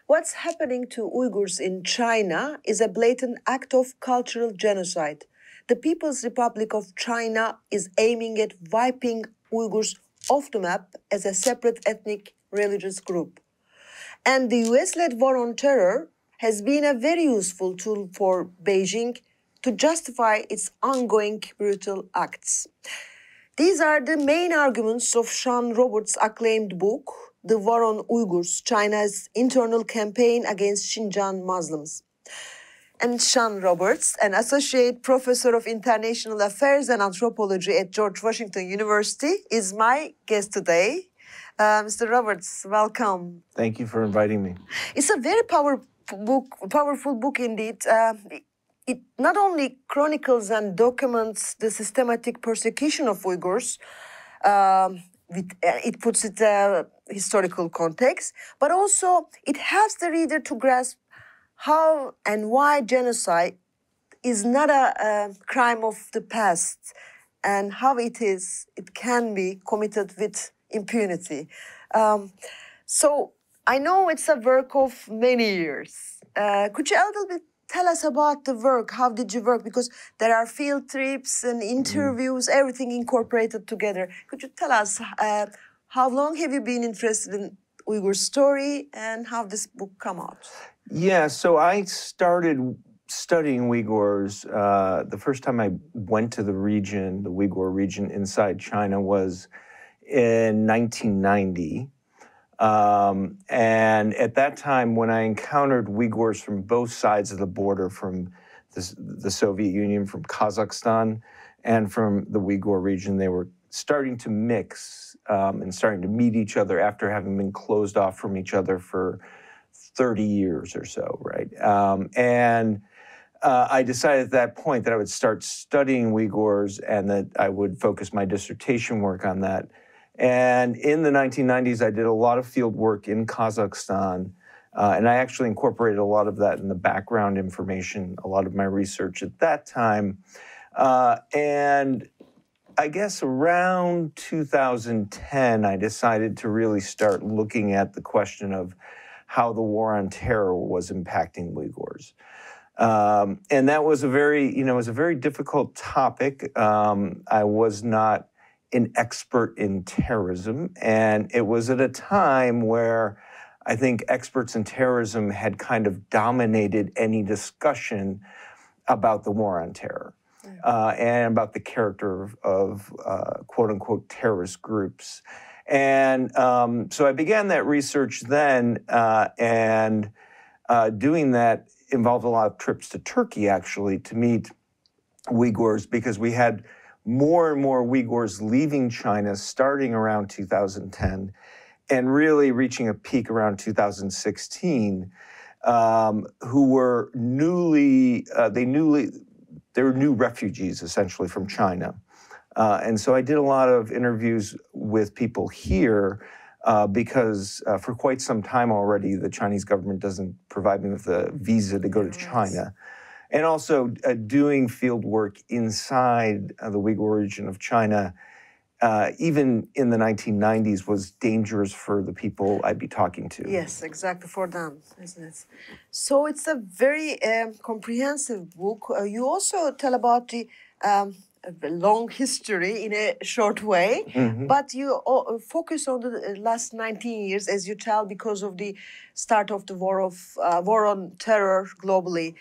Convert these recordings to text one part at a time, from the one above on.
What's happening to Uyghurs in China is a blatant act of cultural genocide. The People's Republic of China is aiming at wiping Uyghurs off the map as a separate ethnic religious group. And the US-led war on terror has been a very useful tool for Beijing to justify its ongoing brutal acts. These are the main arguments of Sean Roberts' acclaimed book, The War on Uyghurs, China's Internal Campaign Against Xinjiang Muslims. And Sean Roberts, an associate professor of international affairs and anthropology at George Washington University, is my guest today. Mr. Roberts, welcome. Thank you for inviting me. It's a very powerful book indeed. It not only chronicles and documents the systematic persecution of Uyghurs, it puts it historical context, but also it helps the reader to grasp how and why genocide is not a crime of the past and how it can be committed with impunity. So I know it's a work of many years. Could you a little bit tell us about the work? How did you work? Because there are field trips and interviews, everything incorporated together. Could you tell us how long have you been interested in Uyghur story and how this book come out? Yeah, so I started studying Uyghurs. The first time I went to the region, the Uyghur region inside China, was in 1990. And at that time, when I encountered Uyghurs from both sides of the border, from the Soviet Union, from Kazakhstan, and from the Uyghur region, they were starting to mix and starting to meet each other after having been closed off from each other for 30 years or so, right? I decided at that point that I would start studying Uyghurs and that I would focus my dissertation work on that. And in the 1990s, I did a lot of field work in Kazakhstan, and I actually incorporated a lot of that in the background information, a lot of my research at that time. And I guess around 2010, I decided to really start looking at the question of how the war on terror was impacting Uyghurs. And that was a very difficult topic. I was not an expert in terrorism, and it was at a time where I think experts in terrorism had kind of dominated any discussion about the war on terror and about the character of quote-unquote terrorist groups. And so I began that research then, and doing that involved a lot of trips to Turkey, actually, to meet Uyghurs, because we had more and more Uyghurs leaving China starting around 2010 and really reaching a peak around 2016, who were they were new refugees, essentially, from China. And so I did a lot of interviews with people here because for quite some time already, the Chinese government doesn't provide me with a visa to go to China. And also doing field work inside the Uyghur region of China, even in the 1990s, was dangerous for the people I'd be talking to. Yes, exactly, for them, isn't it? So it's a very comprehensive book. You also tell about the long history in a short way, but you focus on the last 19 years, as you tell, because of the start of the war on terror globally.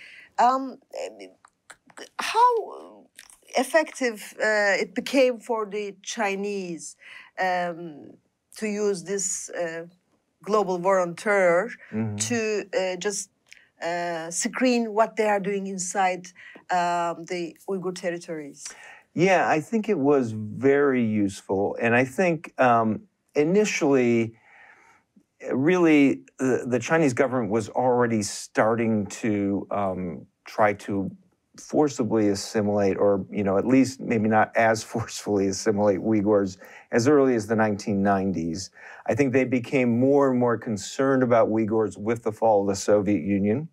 How effective it became for the Chinese to use this global war on terror to just screen what they are doing inside the Uyghur territories? Yeah, I think it was very useful. And I think initially, really, the Chinese government was already starting to try to forcibly assimilate, or at least maybe not as forcefully assimilate Uyghurs as early as the 1990s. I think they became more and more concerned about Uyghurs with the fall of the Soviet Union.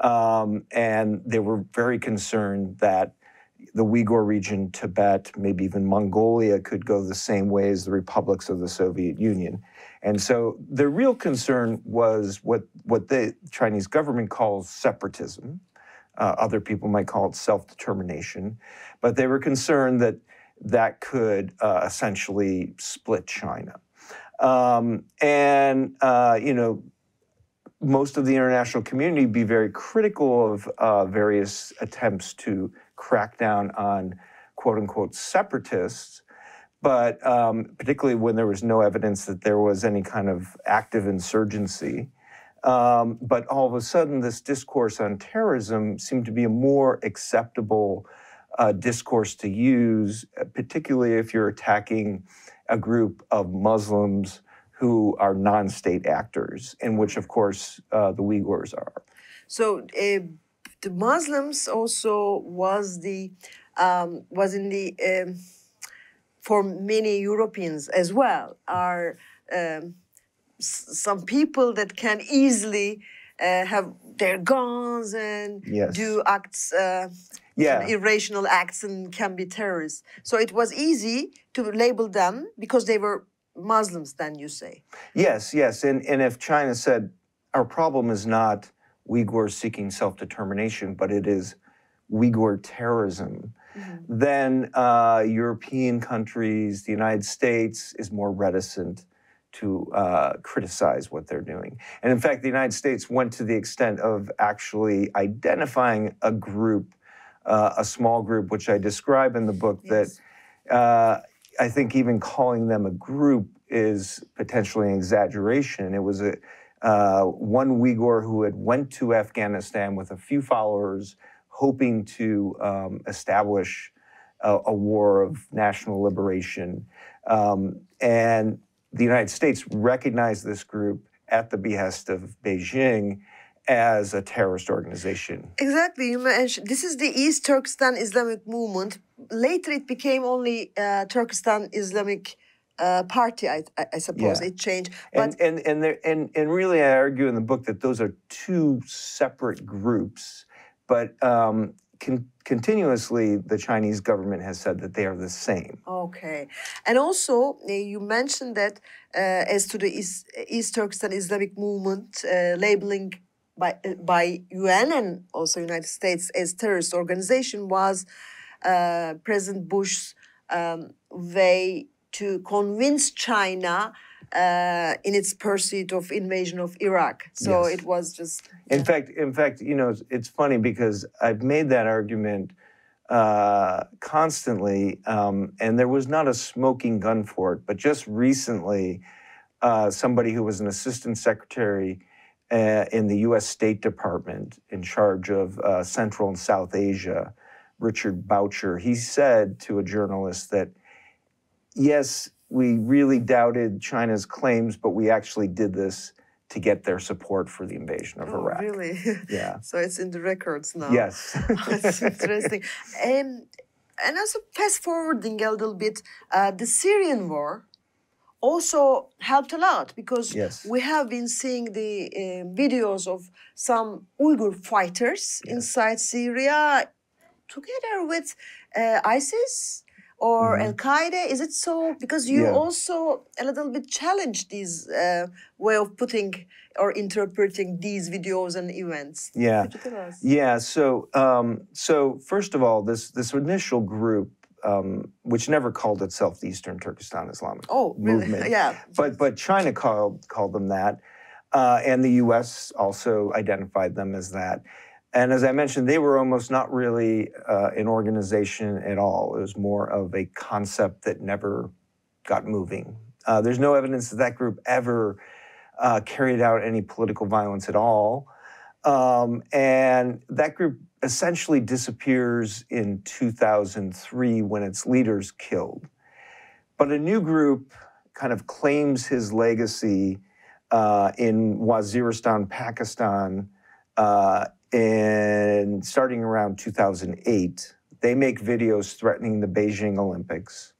And they were very concerned that the Uyghur region, Tibet, maybe even Mongolia could go the same way as the republics of the Soviet Union. And so the real concern was what the Chinese government calls separatism. Other people might call it self-determination. But they were concerned that that could essentially split China. Most of the international community be very critical of various attempts to crack down on quote-unquote separatists, but particularly when there was no evidence that there was any kind of active insurgency. But all of a sudden, this discourse on terrorism seemed to be a more acceptable discourse to use, particularly if you're attacking a group of Muslims who are non-state actors, in which, of course, the Uyghurs are. So the Muslims also was in the for many Europeans as well are some people that can easily have their guns and do acts, irrational acts, and can be terrorists. So it was easy to label them because they were Muslims, then you say. Yes, yes. And if China said, our problem is not Uyghurs seeking self-determination, but it is Uyghur terrorism, then European countries, the United States, is more reticent to criticize what they're doing. And in fact, the United States went to the extent of actually identifying a group, a small group, which I describe in the book, that I think even calling them a group is potentially an exaggeration. It was one Uyghur who had went to Afghanistan with a few followers, hoping to establish a war of national liberation. And the United States recognized this group at the behest of Beijing as a terrorist organization. Exactly. You mentioned this is the East Turkestan Islamic movement. Later, it became only Turkestan Islamic Party. I suppose it changed. But and really, I argue in the book that those are two separate groups, but continuously, the Chinese government has said that they are the same. Okay. And also, you mentioned that as to the East Turkestan Islamic movement, labeling by UN and also United States as terrorist organization was President Bush's way to convince China in its pursuit of invasion of Iraq. So it was just... In fact, you know, it's funny because I've made that argument constantly, and there was not a smoking gun for it. But just recently, somebody who was an assistant secretary in the U.S. State Department in charge of Central and South Asia, Richard Boucher, he said to a journalist that, yes, we really doubted China's claims, but we actually did this to get their support for the invasion of Iraq. Really? Yeah. So it's in the records now. Yes. That's interesting. And also fast forwarding a little bit, the Syrian war also helped a lot because we have been seeing the videos of some Uyghur fighters inside Syria together with ISIS or Al-Qaeda. Is it so? Because you also a little bit challenge this way of putting or interpreting these videos and events. Yeah. Could you tell us? Yeah. So first of all, this initial group, which never called itself the Eastern Turkestan Islamic Movement. Really? Yeah. But China called them that, and the U.S. also identified them as that. And as I mentioned, they were almost not really an organization at all. It was more of a concept that never got moving. There's no evidence that that group ever carried out any political violence at all. And that group essentially disappears in 2003 when its leader's killed. But a new group kind of claims his legacy in Waziristan, Pakistan, and starting around 2008, they make videos threatening the Beijing Olympics,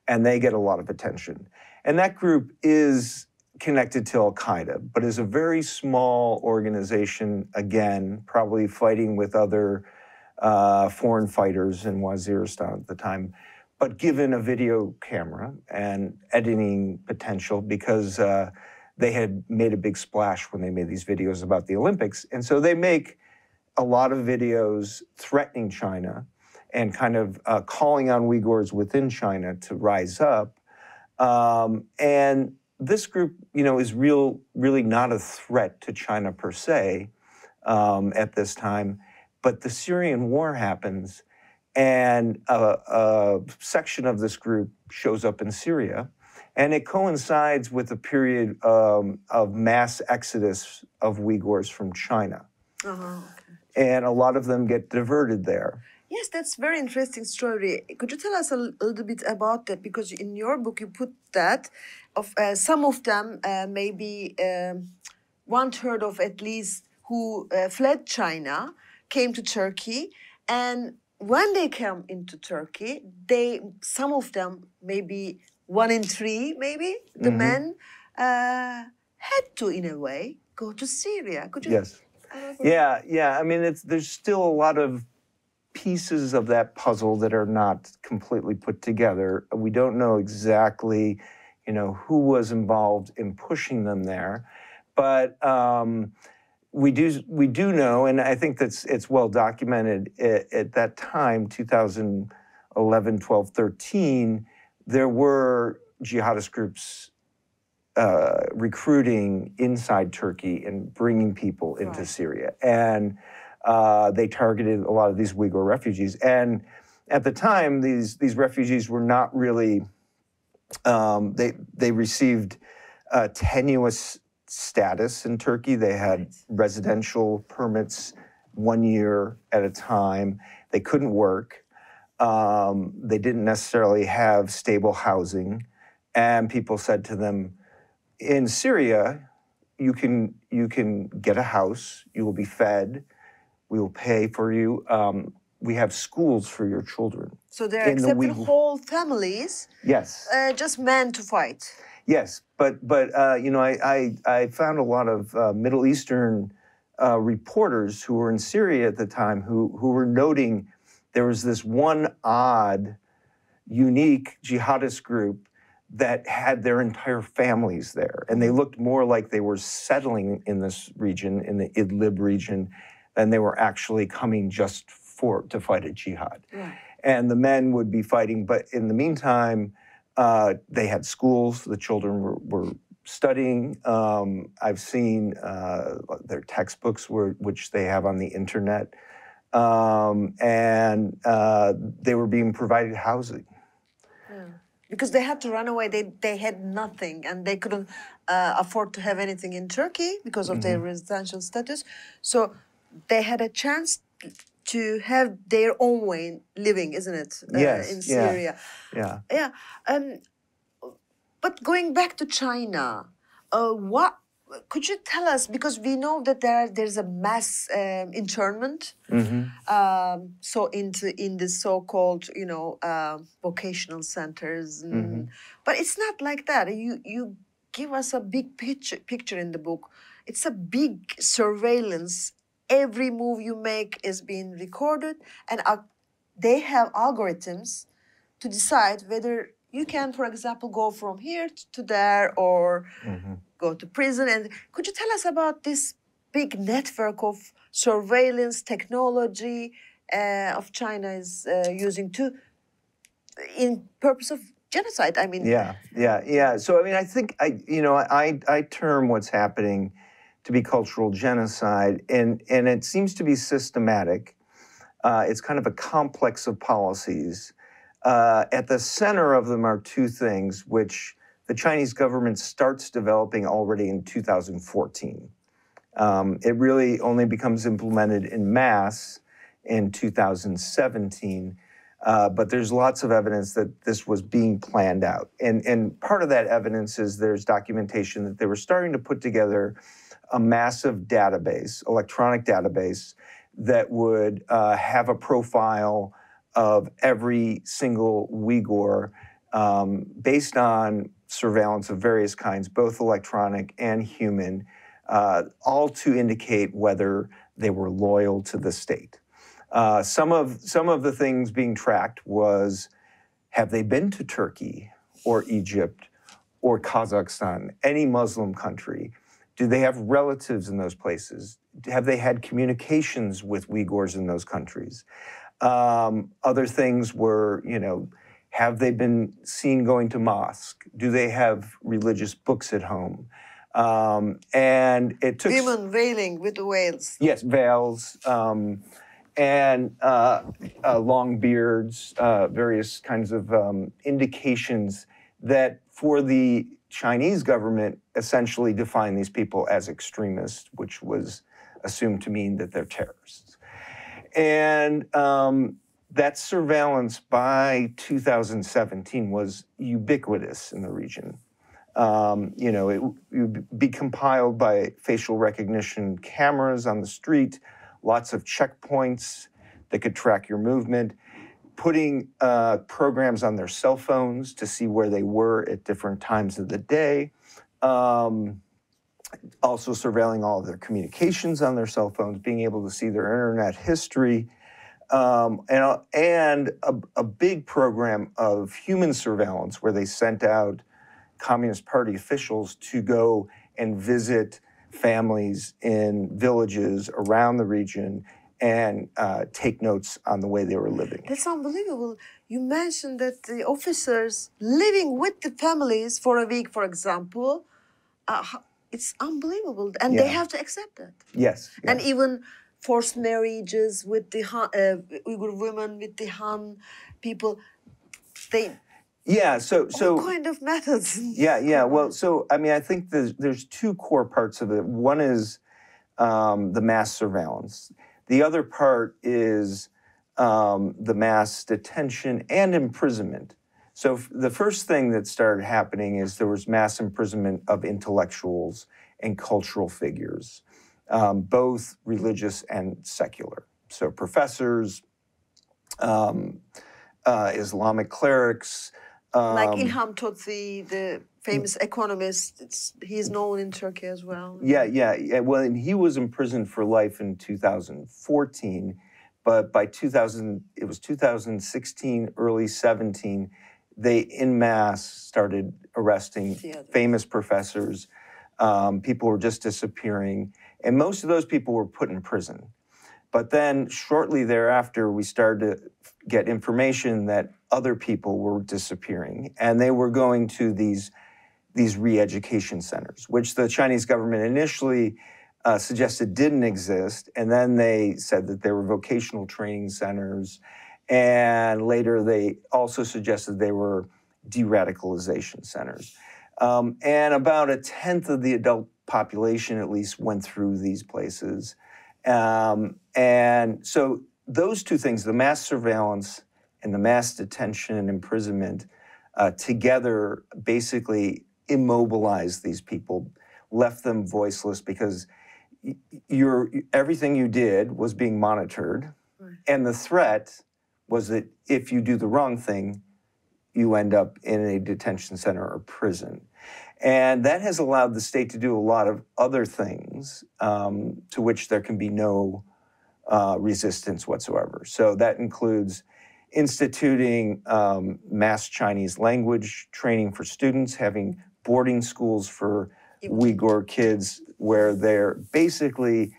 and they get a lot of attention. And that group is connected to Al-Qaeda, but is a very small organization, again, probably fighting with other foreign fighters in Waziristan at the time, but given a video camera and editing potential because they had made a big splash when they made these videos about the Olympics. And so they make a lot of videos threatening China and kind of calling on Uyghurs within China to rise up. And this group, is really not a threat to China per se at this time. But the Syrian war happens, and a section of this group shows up in Syria, and it coincides with a period of mass exodus of Uyghurs from China. Okay. And a lot of them get diverted there. Yes, that's very interesting story. Could you tell us a little bit about that? Because in your book you put that of some of them, maybe 1/3 of at least who fled China came to Turkey, and when they came into Turkey, some of them, maybe 1 in 3, maybe the men had to, in a way, go to Syria. Could you? Yes. Yeah. I mean, there's still a lot of pieces of that puzzle that are not completely put together. We don't know exactly, who was involved in pushing them there, but we do know, and I think it's well documented at that time, 2011, 12, 13, there were jihadist groups recruiting inside Turkey and bringing people into Syria. And they targeted a lot of these Uyghur refugees. And at the time, these refugees were not really, they received tenuous status in Turkey. They had residential permits 1 year at a time. They couldn't work. They didn't necessarily have stable housing. And people said to them, in Syria, you can get a house, you will be fed, we will pay for you. We have schools for your children. So they're accepting whole families. Yes. Just men to fight. Yes, but I found a lot of Middle Eastern reporters who were in Syria at the time who were noting there was this one odd, unique jihadist group that had their entire families there. And they looked more like they were settling in this region, in the Idlib region, than they were actually coming just to fight a jihad. Right. And the men would be fighting, but in the meantime, they had schools, the children were studying. I've seen their textbooks, which they have on the internet, and they were being provided housing. Yeah. Because they had to run away. They had nothing, and they couldn't afford to have anything in Turkey because of their residential status. So they had a chance to have their own way living, isn't it? Yes. In Syria. Yeah. Yeah. But going back to China, what could you tell us? Because we know that there's a mass internment. So in the so-called vocational centers, but it's not like that. You give us a big picture in the book. It's a big surveillance. Every move you make is being recorded, and they have algorithms to decide whether you can, for example, go from here to there or go to prison. And could you tell us about this big network of surveillance technology of China is using in purpose of genocide? I mean, yeah. So I mean, I think I term what's happening to be cultural genocide, and it seems to be systematic. It's kind of a complex of policies. At the center of them are two things, which the Chinese government starts developing already in 2014. It really only becomes implemented in mass in 2017, but there's lots of evidence that this was being planned out. And part of that evidence is there's documentation that they were starting to put together a massive database, electronic database, that would have a profile of every single Uyghur based on surveillance of various kinds, both electronic and human, all to indicate whether they were loyal to the state. Some of the things being tracked was, have they been to Turkey or Egypt or Kazakhstan, any Muslim country? Do they have relatives in those places? Have they had communications with Uyghurs in those countries? Other things were, have they been seen going to mosque? Do they have religious books at home? And it took... Women veiling with the veils. Yes, veils, and long beards, various kinds of indications that for the Chinese government essentially define these people as extremists, which was assumed to mean that they're terrorists. And that surveillance by 2017 was ubiquitous in the region. It would be compiled by facial recognition cameras on the street, lots of checkpoints that could track your movement, putting programs on their cell phones to see where they were at different times of the day, also surveilling all of their communications on their cell phones, being able to see their internet history, and a big program of human surveillance where they sent out Communist Party officials to go and visit families in villages around the region and take notes on the way they were living. That's unbelievable. You mentioned that the officers living with the families for a week, for example, it's unbelievable. And they have to accept that. Yes. And even forced marriages with the Uyghur women, with the Han people, they... Yeah, so what kind of methods? Yeah. Well, so I think there's two core parts of it. One is the mass surveillance. The other part is the mass detention and imprisonment. So the first thing that started happening is there was mass imprisonment of intellectuals and cultural figures, both religious and secular. So professors, Islamic clerics. Like Ilham Tohti, the famous economist, he's known in Turkey as well. Yeah. Well, and he was imprisoned for life in 2014, but by 2016, early 17, they en masse started arresting famous professors. People were just disappearing, and most of those people were put in prison. But then shortly thereafter, we started to get information that other people were disappearing, and they were going to these re-education centers, which the Chinese government initially suggested didn't exist, and then they said that they were vocational training centers, and later they also suggested they were de-radicalization centers. And about 1/10 of the adult population at least went through these places. And so those two things, the mass surveillance and the mass detention and imprisonment, together basically immobilized these people, left them voiceless because everything you did was being monitored. Right. And the threat was that if you do the wrong thing, you end up in a detention center or prison. And that has allowed the state to do a lot of other things to which there can be no resistance whatsoever. So that includes instituting mass Chinese language training for students, having boarding schools for Uyghur kids where they're basically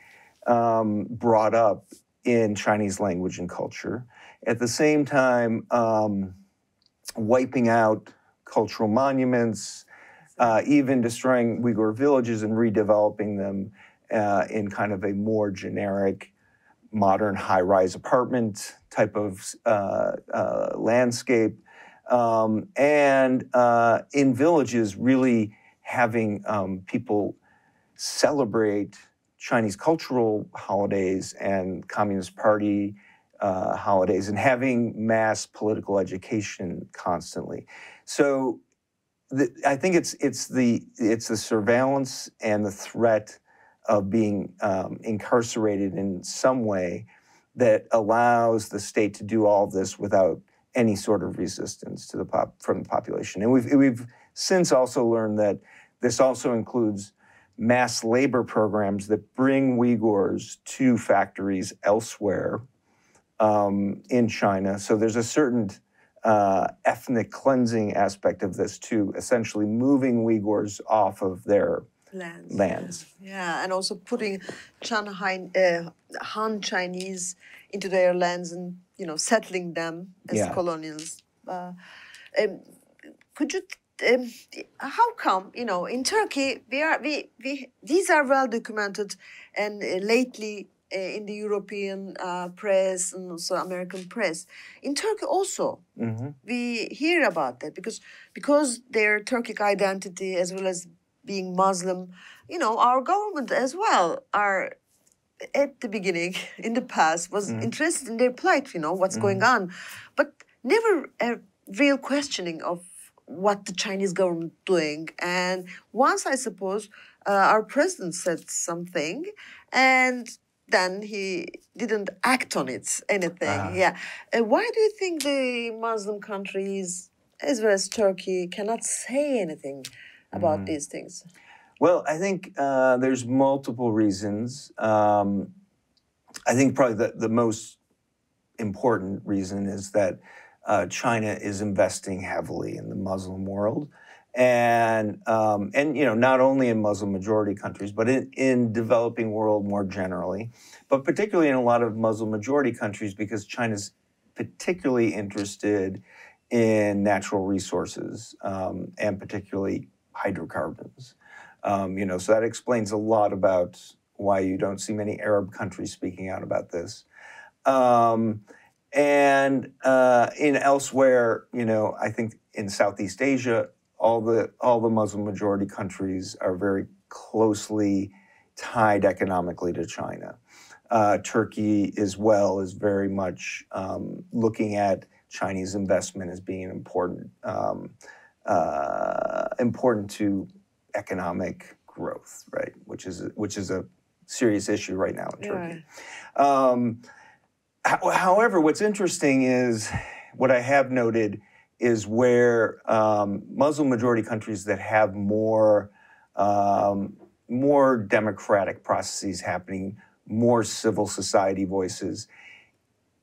brought up in Chinese language and culture. At the same time, wiping out cultural monuments, even destroying Uyghur villages and redeveloping them in kind of a more generic, modern high-rise apartment type of landscape. And in villages, really having people celebrate Chinese cultural holidays and Communist Party holidays, and having mass political education constantly. So I think it's the surveillance and the threat of being incarcerated in some way that allows the state to do all of this without any sort of resistance to from the population. And we've since also learned that this also includes mass labor programs that bring Uyghurs to factories elsewhere in China. So there's a certain ethnic cleansing aspect of this too, essentially moving Uyghurs off of their lands. Yeah, and also putting Han Chinese into their lands and settling them as colonials. Could you? How come in Turkey these are well documented, and lately in the European press and also American press. In Turkey also, we hear about that because their Turkic identity as well as being Muslim, our government as well are at the beginning, in the past, was interested in their plight, what's going on, but never a real questioning of what the Chinese government doing. And once, I suppose, our president said something, and then he didn't act on it, anything. Yeah. Why do you think the Muslim countries, as well as Turkey, cannot say anything about these things? Well, I think there's multiple reasons. I think probably the most important reason is that China is investing heavily in the Muslim world, and not only in Muslim majority countries, but in developing world more generally, but particularly in a lot of Muslim majority countries, because China's particularly interested in natural resources and particularly hydrocarbons. So that explains a lot about why you don't see many Arab countries speaking out about this. And in elsewhere, I think in Southeast Asia, all the Muslim majority countries are very closely tied economically to China. Turkey as well is very much looking at Chinese investment as being important to economic growth, right? Which is a serious issue right now in Turkey. Right. However, what's interesting is what I have noted is where Muslim majority countries that have more democratic processes happening, more civil society voices,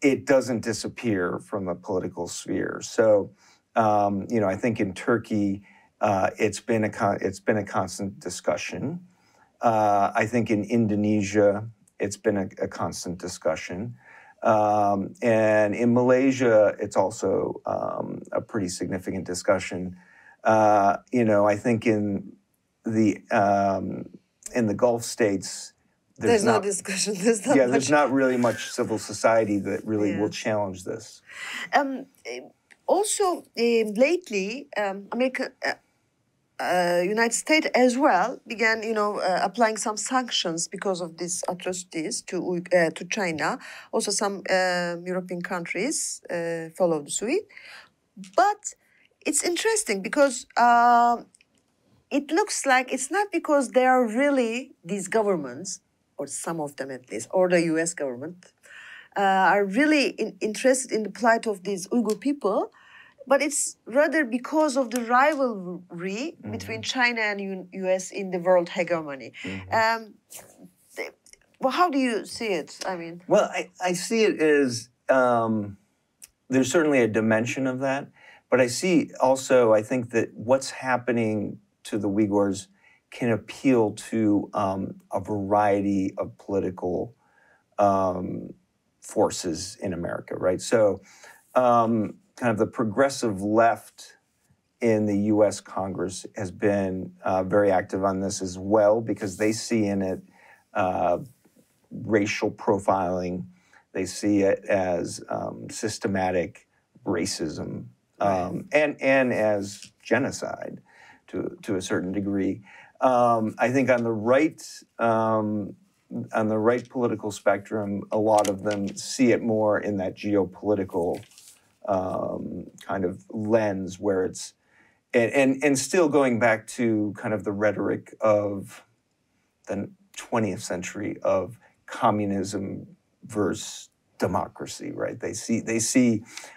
it doesn't disappear from the political sphere. So, I think in Turkey, it's been a constant discussion. I think in Indonesia, it's been a constant discussion. And in Malaysia, it's also a pretty significant discussion. I think in the Gulf states, there's no discussion. There's not really much civil society that really will challenge this. Also, lately, United States as well began, applying some sanctions because of these atrocities to China. Also, some European countries followed suit. But it's interesting because it looks like it's not because they are really these governments, or some of them at least, or the U.S. government, are really interested in the plight of these Uyghur people. But it's rather because of the rivalry between China and U.S. in the world hegemony. Well, how do you see it? I mean, well, I see it as there's certainly a dimension of that, but I see also, I think that what's happening to the Uyghurs can appeal to a variety of political forces in America, right? So, kind of the progressive left in the U.S. Congress has been very active on this as well, because they see in it racial profiling. They see it as systematic racism and as genocide to a certain degree. I think on the right political spectrum, a lot of them see it more in that geopolitical kind of lens, where it's and still going back to kind of the rhetoric of the 20th century of communism versus democracy, right? They see.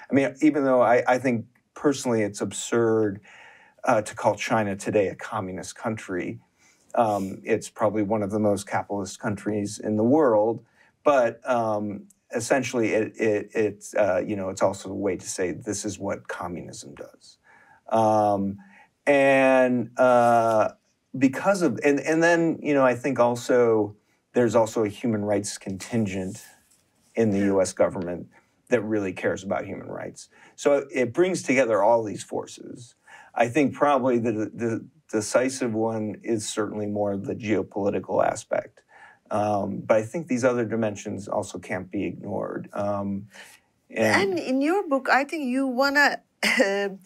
I mean, even though I think personally it's absurd to call China today a communist country, it's probably one of the most capitalist countries in the world, but essentially, it's it's also a way to say this is what communism does, and because of and then I think also there's also a human rights contingent in the U.S. government that really cares about human rights. So it brings together all these forces. I think probably the decisive one is certainly more the geopolitical aspect. But I think these other dimensions also can't be ignored. And in your book, I think you want to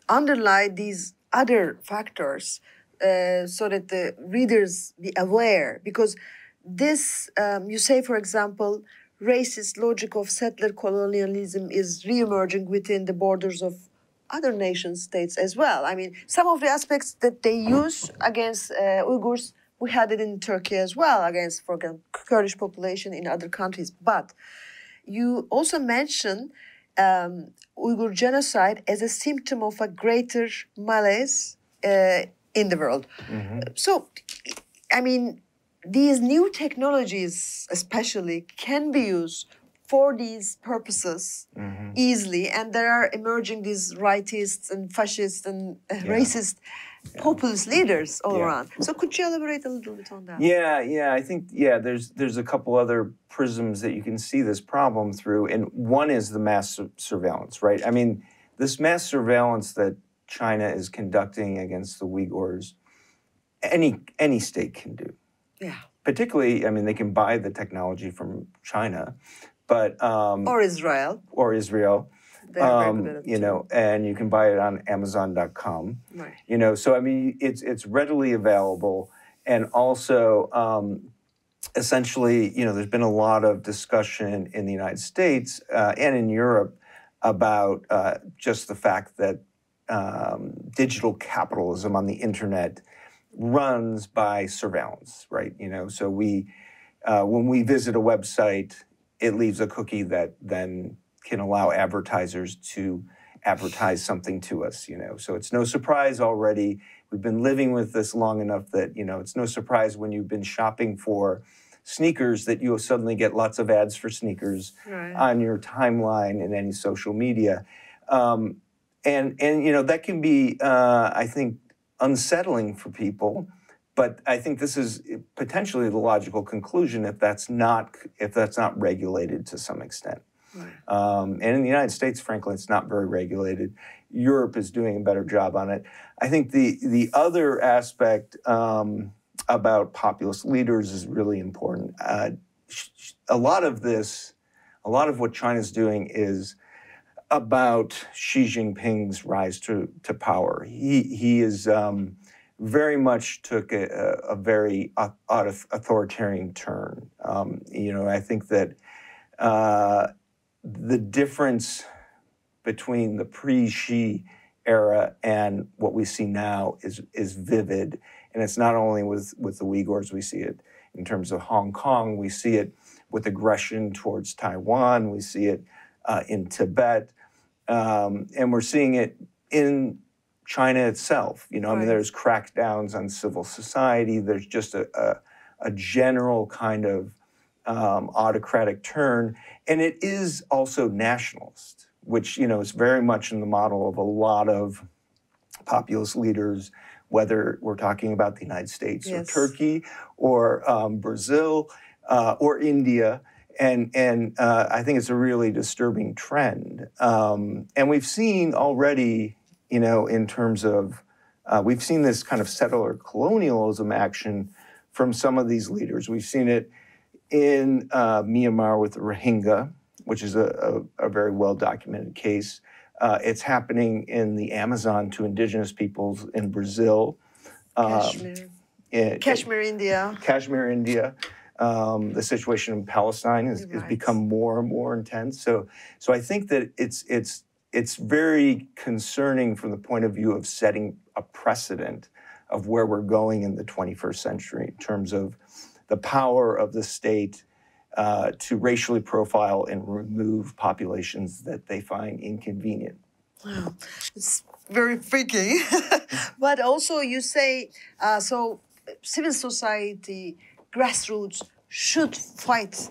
underline these other factors so that the readers be aware. Because this, you say, for example, racist logic of settler colonialism is reemerging within the borders of other nation states as well. I mean, some of the aspects that they use against Uyghurs, we had it in Turkey as well, against, for example, Kurdish population in other countries. But you also mention Uyghur genocide as a symptom of a greater malaise in the world. Mm-hmm. So, I mean, these new technologies especially can be used for these purposes easily, and there are emerging these rightists and fascists and racist populist leaders all around. So could you elaborate a little bit on that? Yeah. I think there's a couple other prisms that you can see this problem through, and one is the mass surveillance, right? I mean, this mass surveillance that China is conducting against the Uyghurs, any state can do. Yeah. Particularly, I mean, they can buy the technology from China, but or Israel. And you can buy it on Amazon.com. Right. So I mean, it's readily available, and also essentially, there's been a lot of discussion in the United States and in Europe about just the fact that digital capitalism on the internet runs by surveillance, right? So when we visit a website, it leaves a cookie that then can allow advertisers to advertise something to us, So it's no surprise already. We've been living with this long enough that, it's no surprise when you've been shopping for sneakers that you'll suddenly get lots of ads for sneakers on your timeline in any social media. And that can be, I think, unsettling for people, but I think this is potentially the logical conclusion if that's not regulated to some extent. Right. And in the United States, frankly, it's not very regulated. Europe is doing a better job on it. I think the other aspect about populist leaders is really important. A lot of what China's doing is about Xi Jinping's rise to power. He is very much took a very authoritarian turn. I think that the difference between the pre-Xi era and what we see now is vivid, and it's not only with the Uyghurs. We see it in terms of Hong Kong. We see it with aggression towards Taiwan. We see it in Tibet. And we're seeing it in China itself. I mean, there's crackdowns on civil society. There's just a general kind of autocratic turn. And it is also nationalist, which, is very much in the model of a lot of populist leaders, whether we're talking about the United States or Turkey or Brazil or India. And I think it's a really disturbing trend. And we've seen already, in terms of, we've seen this kind of settler colonialism action from some of these leaders. We've seen it in Myanmar with the Rohingya, which is a very well-documented case. It's happening in the Amazon to indigenous peoples in Brazil. Kashmir, India. The situation in Palestine has become more and more intense. So I think that it's very concerning from the point of view of setting a precedent of where we're going in the 21st century in terms of the power of the state to racially profile and remove populations that they find inconvenient. Wow, it's very freaky. But also you say, so civil society, grassroots should fight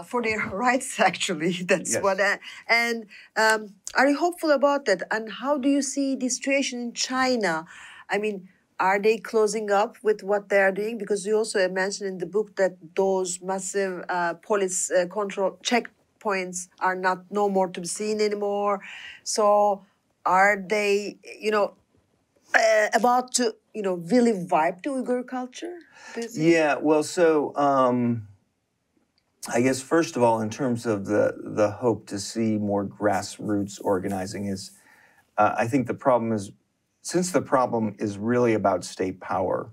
for their rights. Actually, that's Yes. what. And are you hopeful about that? And how do you see the situation in China? I mean, are they closing up with what they are doing? Because you also mentioned in the book that those massive police control checkpoints are no more to be seen anymore. So are they, about to, really wipe the Uyghur culture? Do you think? Yeah, well, so I guess first of all, in terms of the hope to see more grassroots organizing is, I think the problem is, since the problem is really about state power,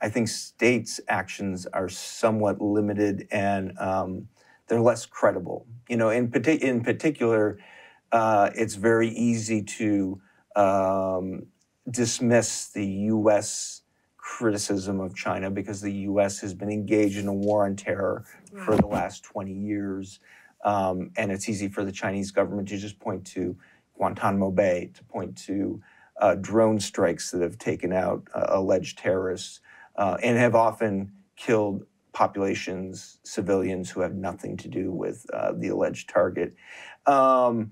I think states' actions are somewhat limited and they're less credible. In particular, it's very easy to dismiss the U.S. criticism of China because the U.S. has been engaged in a war on terror for the last 20 years. And it's easy for the Chinese government to just point to Guantanamo Bay, to point to drone strikes that have taken out alleged terrorists and have often killed populations, civilians who have nothing to do with the alleged target. So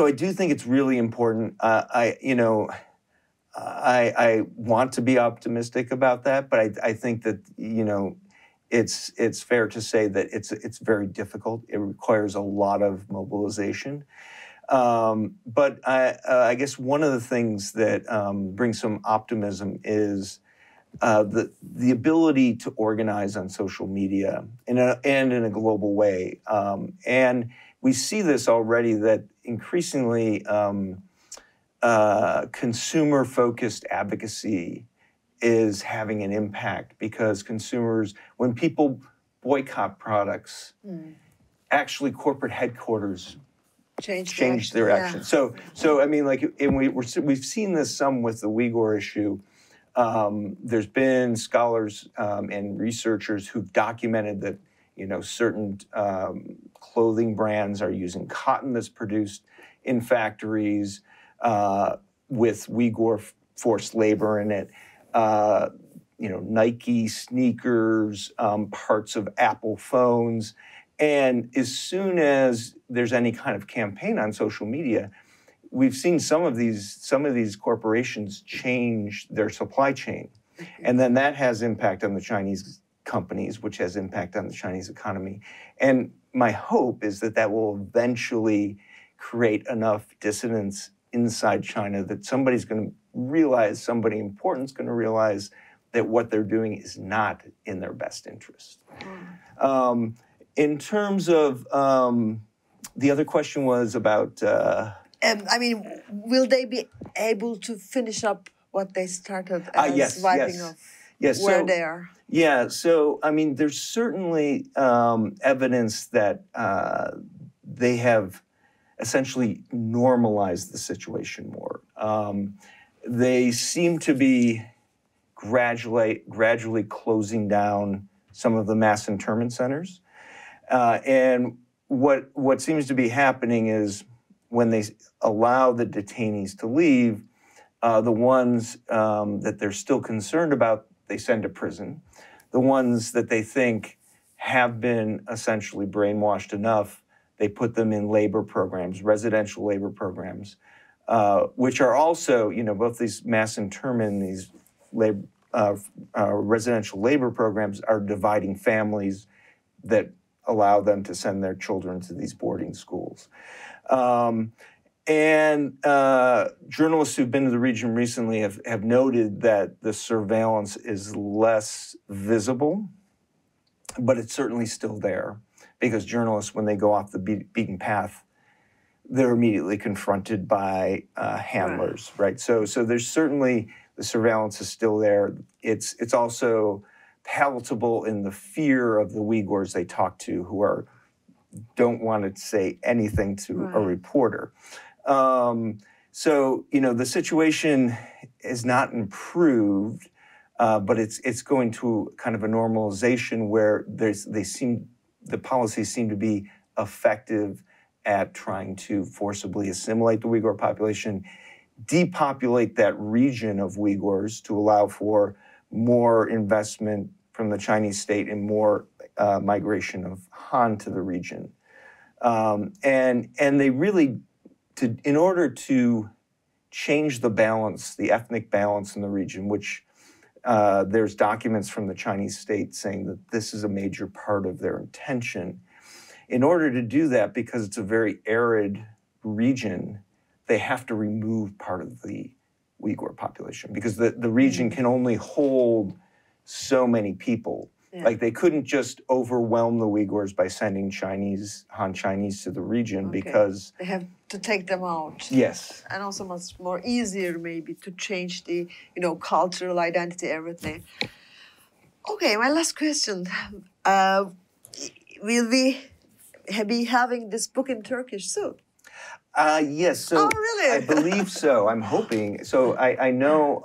I do think it's really important. I want to be optimistic about that, but I think that it's fair to say that it's very difficult. It requires a lot of mobilization. But I guess one of the things that brings some optimism is the ability to organize on social media and in a global way. And we see this already, that increasingly consumer-focused advocacy is having an impact, because consumers, when people boycott products, actually corporate headquarters change their action. So I mean, and we've seen this some with the Uyghur issue. There's been scholars and researchers who've documented that certain clothing brands are using cotton that's produced in factories with Uyghur forced labor in it. Nike sneakers, parts of Apple phones. And as soon as there's any kind of campaign on social media, we've seen some of these corporations change their supply chain. And then that has impact on the Chinese companies, which has impact on the Chinese economy. And my hope is that will eventually create enough dissonance inside China that somebody important is going to realize that what they're doing is not in their best interest. In terms of, the other question was about... will they be able to finish up what they started as wiping off where they are? Yeah, so, there's certainly evidence that they have essentially normalized the situation more. They seem to be gradually closing down some of the mass internment centers. And what seems to be happening is when they allow the detainees to leave, the ones that they're still concerned about, they send to prison. The ones that they think have been essentially brainwashed enough, they put them in labor programs, residential labor programs, which are also, both these mass internment and these residential labor programs are dividing families that allow them to send their children to these boarding schools. And journalists who've been to the region recently have noted that the surveillance is less visible, but it's certainly still there, because journalists, when they go off the beaten path, they're immediately confronted by handlers, right? So there's certainly, the surveillance is still there. It's also palatable in the fear of the Uyghurs they talk to, who don't want to say anything to a reporter. So, the situation is not improved, but it's going to kind of a normalization where the policies seem to be effective at trying to forcibly assimilate the Uyghur population, depopulate that region of Uyghurs to allow for more investment from the Chinese state and more migration of Han to the region. And they really, in order to change the balance, the ethnic balance in the region, which there's documents from the Chinese state saying that this is a major part of their intention. In order to do that, because it's a very arid region, they have to remove part of the Uyghur population because the region can only hold so many people. Yeah. Like they couldn't just overwhelm the Uyghurs by sending Han Chinese to the region because they have to take them out. Yes. And also much more easier maybe to change the, cultural identity, everything. Okay, my last question. Will we be having this book in Turkish soon? Yes. So really? I believe so. I'm hoping. So I know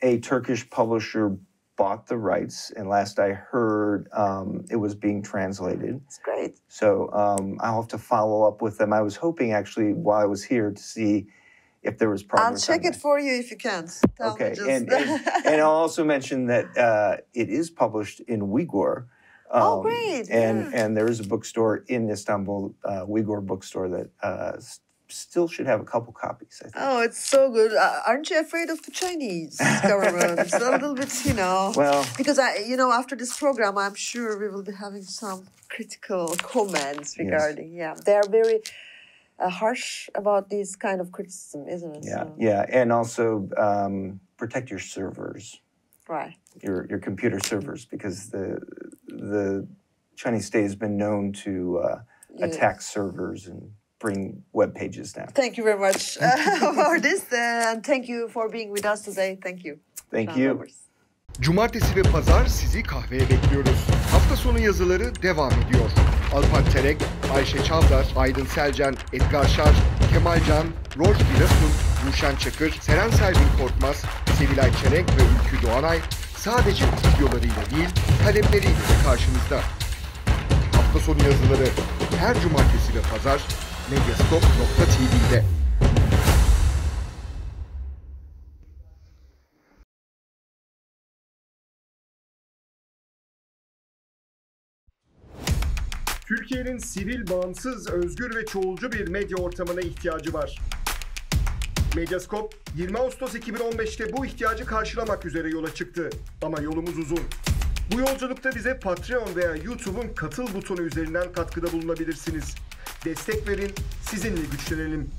a Turkish publisher bought the rights, and last I heard, it was being translated. That's great. So I'll have to follow up with them. I was hoping, actually, while I was here, to see if there was progress. I'll check it for you if you can. Okay, and I'll also mention that it is published in Uyghur. Oh, great! And there is a bookstore in Istanbul, Uyghur bookstore that still should have a couple copies, I think. Oh, it's so good. Aren't you afraid of the Chinese government? It's a little bit, Well, because after this program, I'm sure we will be having some critical comments regarding. Yes. Yeah, they are very harsh about this kind of criticism, isn't it? Yeah, yeah, and also protect your servers. Right. Your computer servers, because the Chinese state has been known to attack servers and bring web pages down. Thank you very much for this, and thank you for being with us today. Thank you. Thank you. Cumartesi ve pazar sizi kahveye bekliyoruz. Hafta sonu yazıları devam ediyor. Alpan Terek, Ayşe Çavdar, Aydın Selcan, Edgar Şar, Kemal Can, Rolf Giresun, Ruşen Çakır, Seren Selvin Korkmaz, Sevilay Çelenk ve Ülkü Doğanay sadece videolarıyla değil, kalemleriyle de karşınızda. Hafta sonu yazıları her cumartesi ve pazar Medyascope.tv'de. Türkiye'nin sivil, bağımsız, özgür ve çoğulcu bir medya ortamına ihtiyacı var. Medyascope, 20 Ağustos 2015'te bu ihtiyacı karşılamak üzere yola çıktı. Ama yolumuz uzun. Bu yolculukta bize Patreon veya YouTube'un katıl butonu üzerinden katkıda bulunabilirsiniz. Destek verin, sizinle güçlenelim.